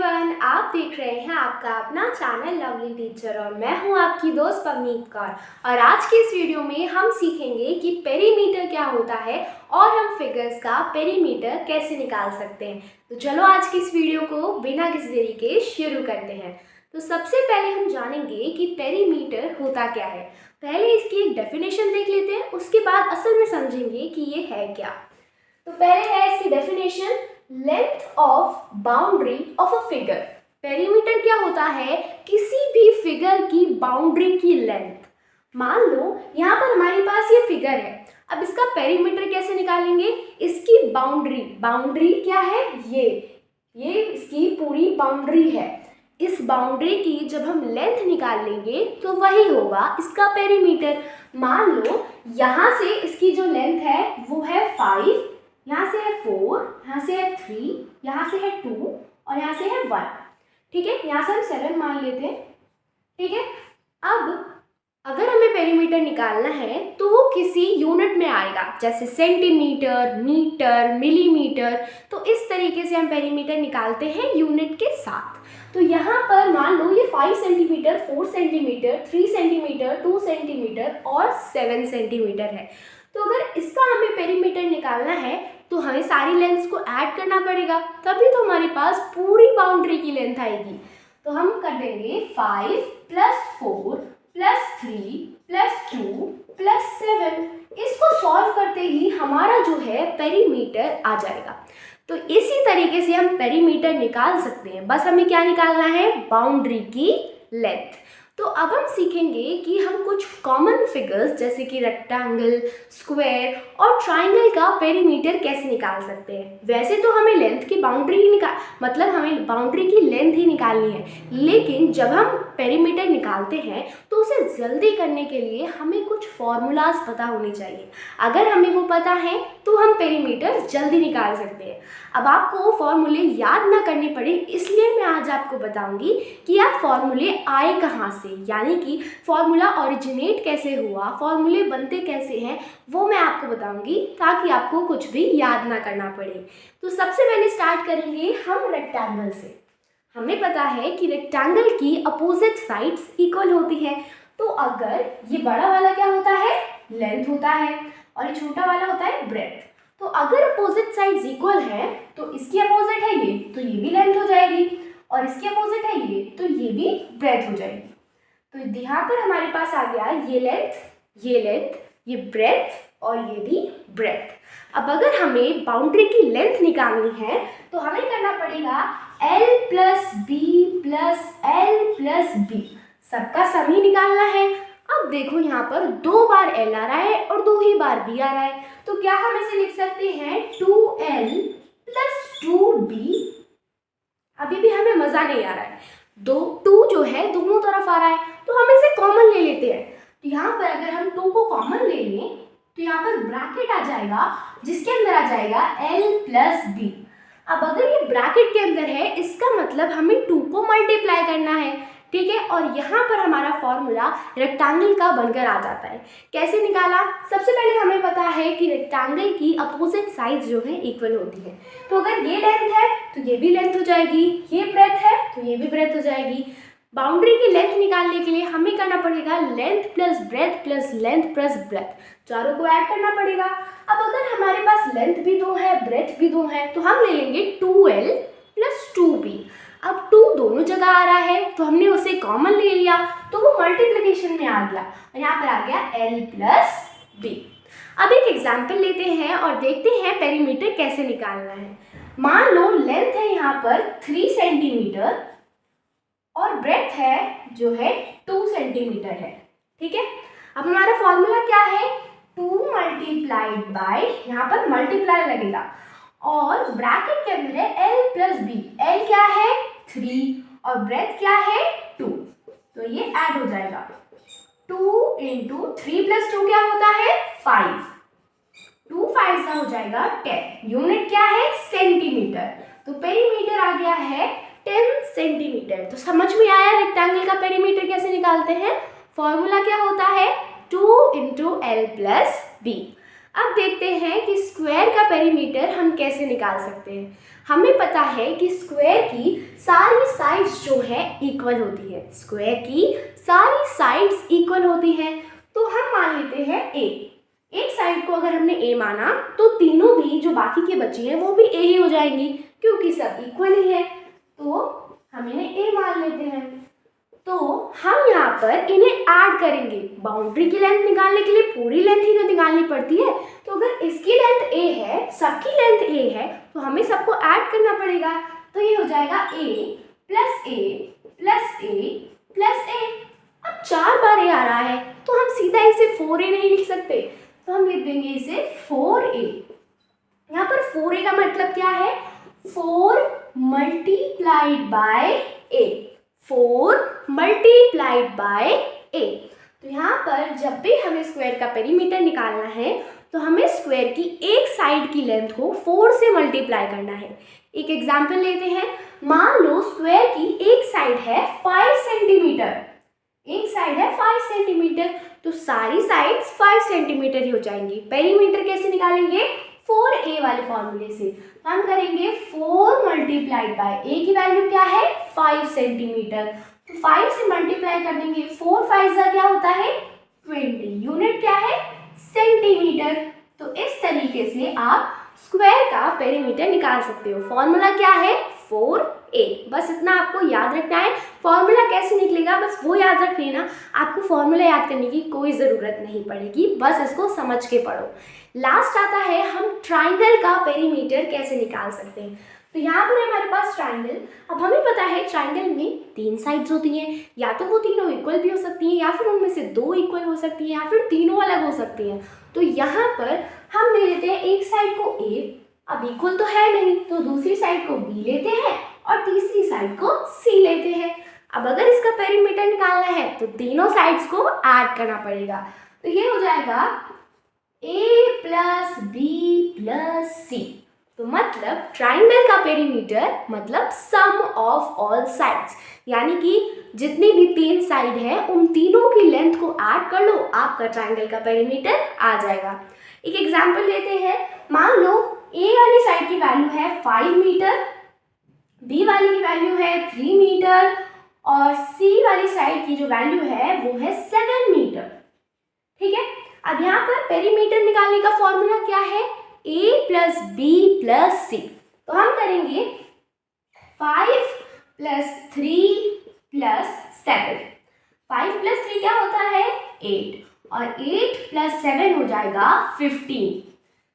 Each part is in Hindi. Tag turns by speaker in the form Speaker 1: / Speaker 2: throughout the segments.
Speaker 1: एवरीवन, आप देख रहे हैं आपका अपना चैनल लवली टीचर और मैं हूं आपकी दोस्त पवनीत कौर। और आज के इस वीडियो में हम सीखेंगे कि पेरीमीटर क्या होता है और हम फिगर्स का पेरीमीटर कैसे निकाल सकते हैं। तो चलो आज की इस वीडियो को बिना किसी देरी के शुरू करते हैं। तो सबसे पहले हम जानेंगे कि पेरीमीटर होता क्या है। पहले इसकी एक डेफिनेशन देख लेते हैं, उसके बाद असल में समझेंगे कि ये है क्या। तो पहले है इसकी definition, length of boundary of a figure. Perimeter क्या होता है? किसी भी फिगर की बाउंड्री की लेंथ। मान लो यहाँ पर हमारे पास ये फिगर है, अब इसका पेरीमीटर कैसे निकालेंगे? इसकी बाउंड्री क्या है? ये इसकी पूरी बाउंड्री है। इस बाउंड्री की जब हम लेंथ निकाल लेंगे तो वही होगा इसका पेरीमीटर। मान लो यहाँ से इसकी जो लेंथ है वो है 5, यहाँ से है 4, यहाँ से है 3, यहाँ से है 2 और यहाँ से है 1। ठीक है, यहाँ से हम 7 मान लेते हैं। ठीक है, अब अगर हमें पेरीमीटर निकालना है तो वो किसी यूनिट में आएगा, जैसे सेंटीमीटर, मीटर, मिलीमीटर। तो इस तरीके से हम पेरीमीटर निकालते हैं यूनिट के साथ। तो यहाँ पर मान लो ये 5 सेंटीमीटर, 4 सेंटीमीटर, 3 सेंटीमीटर, 2 सेंटीमीटर और 7 सेंटीमीटर है। तो अगर इसका हमें पेरीमीटर निकालना है तो हमें सारी लेंथ्स को ऐड करना पड़ेगा, तभी तो हमारे पास पूरी बाउंड्री की लेंथ आएगी। तो हम कर देंगे 5 + 4 + 3 + 2 + 7। इसको सॉल्व करते ही हमारा जो है पेरीमीटर आ जाएगा। तो इसी तरीके से हम पेरीमीटर निकाल सकते हैं। बस हमें क्या निकालना है? बाउंड्री की लेंथ। तो अब हम सीखेंगे कि हम कुछ कॉमन फिगर्स जैसे कि रेक्टेंगल, स्क्वायर और ट्राइंगल का पेरीमीटर कैसे निकाल सकते हैं। वैसे तो हमें लेंथ की बाउंड्री ही हमें बाउंड्री की लेंथ ही निकालनी है, लेकिन जब हम पेरीमीटर निकालते हैं तो उसे जल्दी करने के लिए हमें कुछ फॉर्मूलाज पता होने चाहिए। अगर हमें वो पता है तो हम पेरीमीटर जल्दी निकाल सकते हैं। अब आपको फॉर्मूले याद ना करने पड़े, इसलिए मैं आज आपको बताऊंगी कि आप फॉर्मूले आए कहाँ से, यानी कि फॉर्मूला ओरिजिनेट कैसे हुआ, फॉर्मूले बनते कैसे हैं, वो मैं आपको बताऊंगी ताकि आपको कुछ भी याद ना करना पड़े। तो सबसे पहले स्टार्ट करेंगे हम रेक्टेंगल से। हमें पता है कि रेक्टेंगल की अपोजिट साइड्स इक्वल होती है। तो अगर ये बड़ा वाला क्या होता है? लेंथ होता है और ये छोटा वाला होता है ब्रेथ। तो अगर अपोजिट साइड्स इक्वल है तो इसकी अपोजिट है ये, तो ये भी लेंथ हो जाएगी, और इसकी अपोजिट है ये, तो ये भी ब्रेथ हो जाएगी। तो यहाँ पर हमारे पास आ गया ये लेंथ, ये ब्रेथ और ये भी ब्रेथ। अब अगर हमें बाउंड्री की लेंथ निकालनी है तो हमें करना पड़ेगा L + B + L + B, सबका सम ही निकालना है। अब देखो यहाँ पर 2 बार L आ रहा है और 2 ही बार B आ रहा है, तो क्या हम इसे लिख सकते हैं 2L + 2B। अभी भी हमें मज़ा नहीं आ रहा है, 2 जो है दोनों तरफ आ रहा है, तो हम इसे कॉमन ले लेते हैं। तो यहाँ पर अगर हम 2 को कॉमन ले लें तो यहाँ पर ब्रैकेट आ जाएगा जिसके अंदर आ जाएगा L + B। अब अगर ये ब्रैकेट के अंदर है इसका मतलब हमें 2 को मल्टीप्लाई करना है। ठीक है, और यहाँ पर हमारा फॉर्मूला रेक्टेंगल का बनकर आ जाता है। कैसे निकाला? सबसे पहले हमें पता है कि रेक्टेंगल की अपोजिट साइड्स जो है इक्वल होती है। तो अगर ये लेंथ है तो ये भी लेंथ हो जाएगी, ये ब्रेथ है तो ये भी ब्रेथ हो जाएगी। बाउंड्री की लेंथ निकालने के लिए हमें करना पड़ेगा लेंथ + ब्रेथ + लेंथ + ब्रेथ, चारों को ऐड करना पड़ेगा। अब अगर हमारे पास लेंथ भी 2 है, ब्रेथ भी 2 है, तो हम ले लेंगे 2L + 2B। अब 2 दोनों जगह आ रहा है तो हमने उसे कॉमन ले लिया, तो वो मल्टीप्लिकेशन में आ गया और यहाँ पर आ गया L + B। अब एक एग्जाम्पल लेते हैं और देखते हैं पेरीमीटर कैसे निकालना है। मान लो लेंथ है यहाँ पर 3 सेंटीमीटर और ब्रेथ है जो है 2 सेंटीमीटर है। ठीक है, अब हमारा फॉर्मूला क्या है? 2 × यहाँ पर मल्टीप्लाई लगेगा और ब्रैकेट के अंदर है L + B। L क्या है? 3 और ब्रेथ क्या है? 2, तो ये ऐड हो जाएगा। 2 × 3 + 2 क्या होता है? 5, 2 5 हो जाएगा 10। यूनिट क्या है? सेंटीमीटर। तो पेरीमीटर आ गया है 10 सेंटीमीटर। तो समझ में आया रेक्टेंगल का पेरीमीटर कैसे निकालते हैं? फॉर्मूला क्या होता है? 2 × L + B। अब देखते हैं कि स्क्वायर का पेरीमीटर हम कैसे निकाल सकते हैं। हमें पता है कि स्क्वायर की सारी साइड्स जो है इक्वल होती है, स्क्वायर की सारी साइड्स इक्वल होती हैं। तो हम मान लेते हैं ए, एक साइड को अगर हमने ए माना तो तीनों भी जो बाकी के बची हैं वो भी ए ही हो जाएंगी, क्योंकि सब इक्वल ही है। तो हम इन्हें ए मान लेते हैं। तो हम यहाँ पर इन्हें ऐड करेंगे। बाउंड्री की लेंथ निकालने के लिए पूरी लेंथ ही तो निकालनी पड़ती है। तो अगर इसकी लेंथ ए है, सबकी लेंथ ए है, तो हमें सबको ऐड करना पड़ेगा। तो ये हो जाएगा ए प्लस ए प्लस ए प्लस ए। अब 4 बार ए आ रहा है तो हम सीधा इसे 4a नहीं लिख सकते, तो हम लिख देंगे इसे 4a। यहाँ पर 4a का मतलब क्या है? 4 multiplied by a, 4 multiplied by a। तो यहाँ पर जब भी हमें स्क्वायर का पेरीमीटर निकालना है तो हमें स्क्वायर की एक साइड की लेंथ को 4 से मल्टीप्लाई करना है। एक एग्जाम्पल लेते हैं। मान लो स्क्वायर की एक साइड है 5 सेंटीमीटर, एक साइड है 5 सेंटीमीटर, तो सारी साइड्स 5 सेंटीमीटर ही हो जाएंगी। पेरीमीटर कैसे निकालेंगे? 4a वाले फॉर्मूले से। तो हम करेंगे 4 मल्टीप्लाइड बाय a की वैल्यू क्या है? 5 सेंटीमीटर। तो 5 से मल्टीप्लाई कर देंगे, 4 5 क्या होता है? 20। यूनिट क्या है? सेंटीमीटर। तो इस तरीके से आप स्क्वायर का पेरीमीटर निकाल सकते हो। फॉर्मूला क्या है? 4a। बस इतना आपको याद रखना है। फॉर्मूला कैसे निकलेगा बस वो याद रख लेना। आपको फॉर्मूला याद करने की कोई ज़रूरत नहीं पड़ेगी, बस इसको समझ के पढ़ो। लास्ट आता है हम ट्राइंगल का पेरीमीटर कैसे निकाल सकते हैं। तो यहाँ पर हमारे पास ट्राइंगल, अब हमें पता है ट्राइंगल में 3 साइड्स होती हैं, या तो वो तीनों इक्वल भी हो सकती हैं, या फिर उनमें से 2 इक्वल हो सकती हैं, या फिर तीनों अलग हो सकती हैं। तो यहाँ पर हम ले लेते हैं एक साइड को A, अब इक्वल तो है नहीं तो दूसरी साइड को B लेते हैं और तीसरी साइड को C लेते हैं। अब अगर इसका पेरीमीटर निकालना है तो तीनों साइड्स को ऐड करना पड़ेगा। तो ये हो जाएगा A plus B plus C। तो मतलब ट्राइंगल का पेरीमीटर मतलब सम ऑफ ऑल साइड्स, यानी कि जितनी भी 3 साइड है उन तीनों की लेंथ को ऐड कर लो, आपका ट्राइंगल का पेरीमीटर आ जाएगा। एक एग्जांपल लेते हैं। मान लो A वाली साइड की वैल्यू है 5 मीटर, B वाली की वैल्यू है 3 मीटर और C वाली साइड की जो वैल्यू है वो है 7 मीटर। ठीक है। अब यहाँ पर पेरीमीटर निकालने का फॉर्मूला क्या है? A plus B plus C। तो हम करेंगे 5 प्लस 3 प्लस 7। 5 प्लस 3 क्या होता है? 8 और 8 प्लस 7 हो जाएगा 15।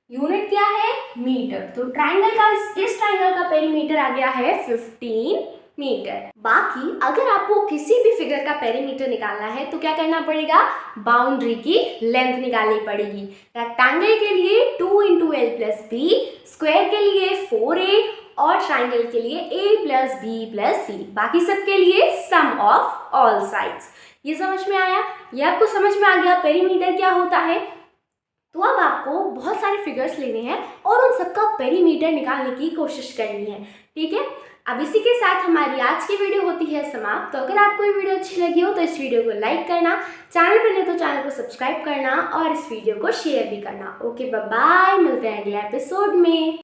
Speaker 1: यूनिट क्या है? मीटर। तो ट्राइंगल का इस ट्राइंगल का पेरीमीटर आ गया है 15 मीटर। बाकी अगर आपको किसी भी फिगर का पेरीमीटर निकालना है तो क्या करना पड़ेगा? बाउंड्री की लेंथ निकालनी पड़ेगी। रेक्टेंगल के लिए 2 × L प्लस B, स्क्वायर के लिए 4a और ट्राइंगल के लिए a plus b plus c, बाकी सबके लिए सम ऑफ ऑल साइड्स। ये समझ में आया? ये आपको समझ में आ गया पेरीमीटर क्या होता है? तो अब आपको बहुत सारे फिगर्स लेने हैं और उन सबका पेरीमीटर निकालने की कोशिश करनी है। ठीक है। अब इसी के साथ हमारी आज की वीडियो होती है समाप्त। तो अगर आपको ये वीडियो अच्छी लगी हो तो इस वीडियो को लाइक करना, चैनल पर नहीं तो चैनल को सब्सक्राइब करना और इस वीडियो को शेयर भी करना। ओके, बाय बाय, मिलते हैं अगले एपिसोड में।